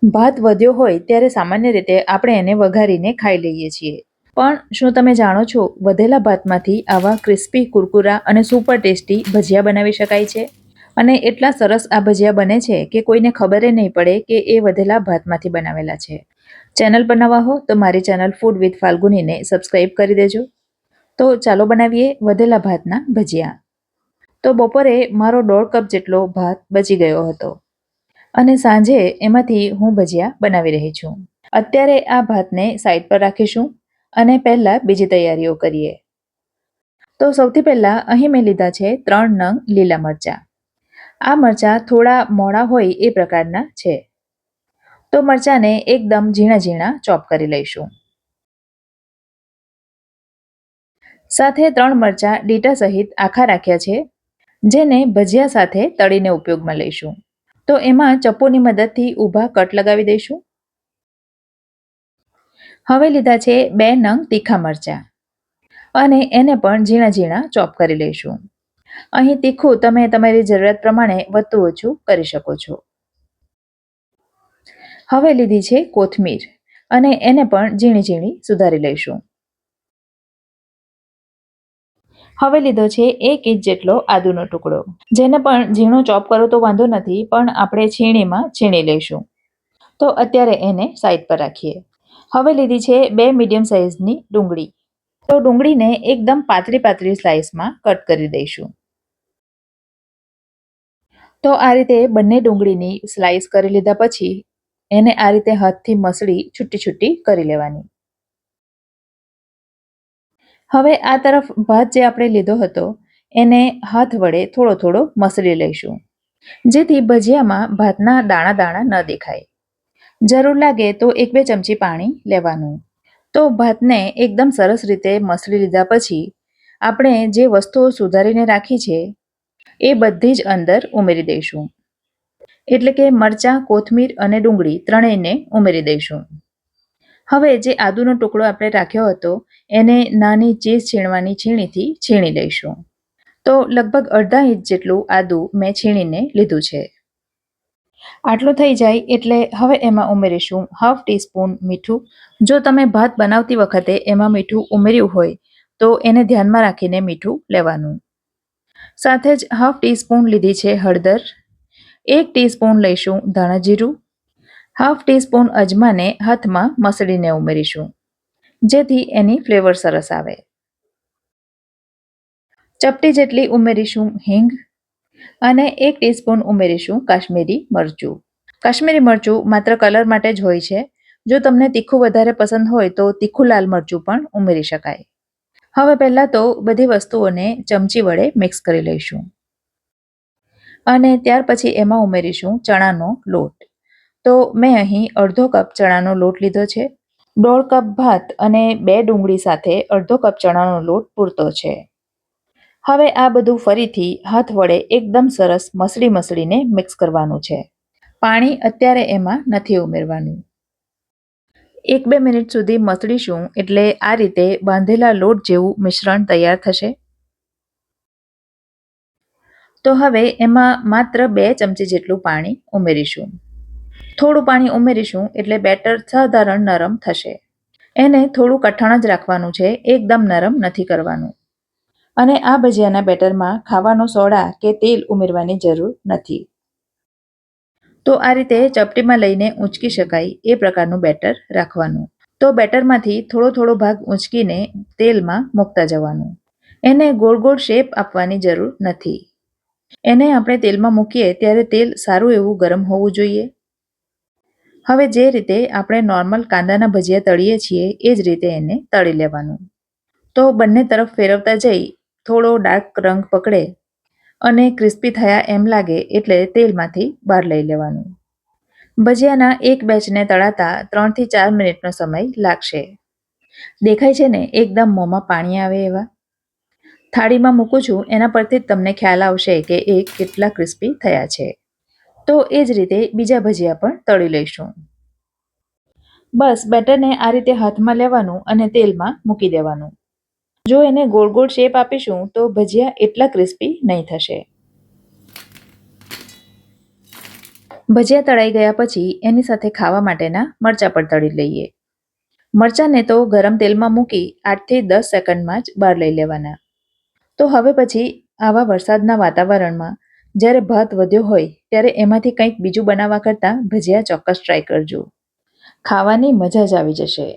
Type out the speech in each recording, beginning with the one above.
ભાત વધ્યો હોય ત્યારે સામાન્ય રીતે આપણે એને વઘારીને ખાઈ લઈએ છીએ. પણ શું તમે જાણો છો, વધેલા ભાતમાંથી આવા ક્રિસ્પી, કુરકુરા અને સુપર ટેસ્ટી ભજીયા બનાવી શકાય છે? અને એટલા સરસ આ ભજીયા બને છે કે કોઈને ખબર નહીં પડે કે એ વધેલા ભાતમાંથી બનાવેલા છે. ચેનલ પર નવા હો તો મારી ચેનલ ફૂડ વિથ ફાલ્ગુનીને સબસ્ક્રાઈબ કરી દેજો. તો ચાલો બનાવીએ વધેલા ભાતના ભજીયા. તો બપોરે મારો 1.5 કપ જેટલો ભાત બચી ગયો હતો અને સાંજે એમાંથી હું ભજીયા બનાવી રહી છું. અત્યારે આ ભાતને સાઈડ પર રાખીશું અને પહેલા બીજી તૈયારીઓ કરીએ. તો સૌથી પહેલા અહીં મેં લીધા છે 3 નંગ લીલા મરચાં. આ મરચાં થોડા મોડા હોય એ પ્રકારના છે. તો મરચાંને એકદમ ઝીણા ઝીણા ચોપ કરી લઈશું. સાથે 3 મરચાં ડીટા સહિત આખા રાખ્યા છે, જેને ભજીયા સાથે તળીને ઉપયોગમાં લઈશું. તો એમાં ચપ્પુની મદદથી ઊભા કટ લગાવી દઈશું. હવે લીધા છે 2 નંગ તીખા મરચાં અને એને પણ ઝીણા ઝીણા ચોપ કરી લઈશું. અહીં તીખું તમે તમારી જરૂરિયાત પ્રમાણે વધતું ઓછું કરી શકો છો. હવે લીધી છે કોથમીર અને એને પણ ઝીણી ઝીણી સુધારી લઈશું. હવે લીધો છે 1 ઇંચ જેટલો આદુનો ટુકડો, જેને પણ ઝીણો ચોપ કરો તો વાંધો નથી, પણ આપણે છીણીમાં છીણી લઈશું. તો અત્યારે એને સાઈડ પર રાખીએ. હવે લીધી છે 2 મીડિયમ સાઇઝની ડુંગળી. તો ડુંગળીને એકદમ પાતળી પાતળી સ્લાઇસમાં કટ કરી દઈશું. તો આ રીતે બંને ડુંગળીની સ્લાઇસ કરી લીધા પછી એને આ રીતે હાથથી મસળી છૂટી છૂટી કરી લેવાની. હવે આ તરફ ભાત જે આપણે લીધો હતો એને હાથ વડે થોડો થોડો મસળી લઈશું, જેથી ભજીયામાં ભાતના દાણા દાણા ન દેખાય. જરૂર લાગે તો 1-2 ચમચી પાણી લેવાનું. તો ભાતને એકદમ સરસ રીતે મસળી લીધા પછી આપણે જે વસ્તુઓ સુધારીને રાખી છે એ બધી જ અંદર ઉમેરી દઈશું. એટલે કે મરચાં, કોથમીર અને ડુંગળી ત્રણેયને ઉમેરી દઈશું. હવે જે આદુનો ટુકડો આપણે રાખ્યો હતો એને નાની ચીઝ છીણવાની છીણીથી છીણી લઈશું. તો લગભગ અડધા ઇંચ જેટલું આદુ મેં છીણીને લીધું છે. આટલું થઈ જાય એટલે હવે એમાં ઉમેરીશું 1/2 ટીસ્પૂન મીઠું. જો તમે ભાત બનાવતી વખતે એમાં મીઠું ઉમેર્યું હોય તો એને ધ્યાનમાં રાખીને મીઠું લેવાનું. સાથે જ 1/2 ટીસ્પૂન લીધી છે હળદર. 1 ટીસ્પૂન લઈશું ધાણા જીરું. 1/2 ટીસ્પૂન અજમાને હાથમાં મસળીને ઉમેરીશું, જેથી એની ફ્લેવર સરસ આવે. ચપટી જેટલી ઉમેરીશું હિંગ અને 1 ટીસ્પૂન ઉમેરીશું કાશ્મીરી મરચું. કાશ્મીરી મરચું માત્ર કલર માટે જ હોય છે. જો તમને તીખું વધારે પસંદ હોય તો તીખું લાલ મરચું પણ ઉમેરી શકાય. હવે પહેલાં તો બધી વસ્તુઓને ચમચી વડે મિક્સ કરી લઈશું અને ત્યાર પછી એમાં ઉમેરીશું ચણાનો લોટ. તો મેં અહીં અડધો કપ ચણાનો લોટ લીધો છે. 1.5 કપ ભાત અને 2 ડુંગળી સાથે અડધો કપ ચણાનો લોટ પૂરતો છે. હવે આ બધું ફરીથી હાથ વડે એકદમ સરસ મસળીને મિક્સ કરવાનું છે. પાણી અત્યારે એમાં નથી ઉમેરવાનું. 1-2 મિનિટ સુધી મસળીશું એટલે આ રીતે બાંધેલા લોટ જેવું મિશ્રણ તૈયાર થશે. તો હવે એમાં માત્ર 2 ચમચી જેટલું પાણી ઉમેરીશું. થોડું પાણી ઉમેરીશું એટલે બેટર સાધારણ નરમ થશે. એને થોડું કઠણ જ રાખવાનું છે, એકદમ નરમ નથી કરવાનું. અને આ ભજીયાના બેટરમાં ખાવાનો સોડા કે તેલ ઉમેરવાની જરૂર નથી. તો આ રીતે ચપટીમાં લઈને ઊંચકી શકાય એ પ્રકારનું બેટર રાખવાનું. તો બેટરમાંથી થોડો થોડો ભાગ ઊંચકીને તેલમાં મૂકતા જવાનું. એને ગોળ ગોળ શેપ આપવાની જરૂર નથી. એને આપણે તેલમાં મૂકીએ ત્યારે તેલ સારું એવું ગરમ હોવું જોઈએ. હવે જે રીતે આપણે નોર્મલ કાંદાના ભજીયા તળીએ છીએ એ જ રીતે એને તળી લેવાનું. તો બંને તરફ ફેરવતા જઈ થોડો ડાર્ક રંગ પકડે અને ક્રિસ્પી થયા એમ લાગે એટલે તેલમાંથી બહાર લઈ લેવાનું. ભજીયાના એક બેચને તળાતા 3 થી 4 મિનિટનો સમય લાગશે. દેખાય છે ને એકદમ મોંમાં પાણી આવે એવા. થાળીમાં મૂકું છું એના પરથી જ તમને ખ્યાલ આવશે કે એ કેટલા ક્રિસ્પી થયા છે. તો એ જ રીતે બીજા ભજીયા પણ તળી લઈશું. બસ બેટરને આ રીતે હાથમાં લેવાનું અને તેલમાં મૂકી દેવાનું. જો એને ગોળ ગોળ શેપ આપીશું તો ભજીયા એટલા ક્રિસ્પી નહીં થશે. ભજીયા તળાઈ ગયા પછી એની સાથે ખાવા માટેના મરચાં પણ તળી લઈએ. મરચાંને તો ગરમ તેલમાં મૂકી 8 થી 10 સેકન્ડમાં જ બહાર લઈ લેવાના. તો હવે પછી આવા વરસાદના વાતાવરણમાં જ્યારે ભાત વધ્યો હોય ત્યારે એમાંથી કંઈક બીજું બનાવવા કરતાં ભજીયા ચોક્કસ ટ્રાય કરજો. ખાવાની મજા જ આવી જશે.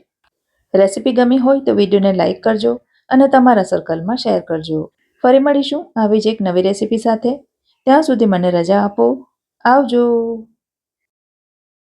રેસિપી ગમી હોય તો વિડીયોને લાઇક કરજો અને તમારા સર્કલમાં શેર કરજો. ફરી મળીશું આવી જ એક નવી રેસિપી સાથે. ત્યાં સુધી મને રજા આપો. આવજો.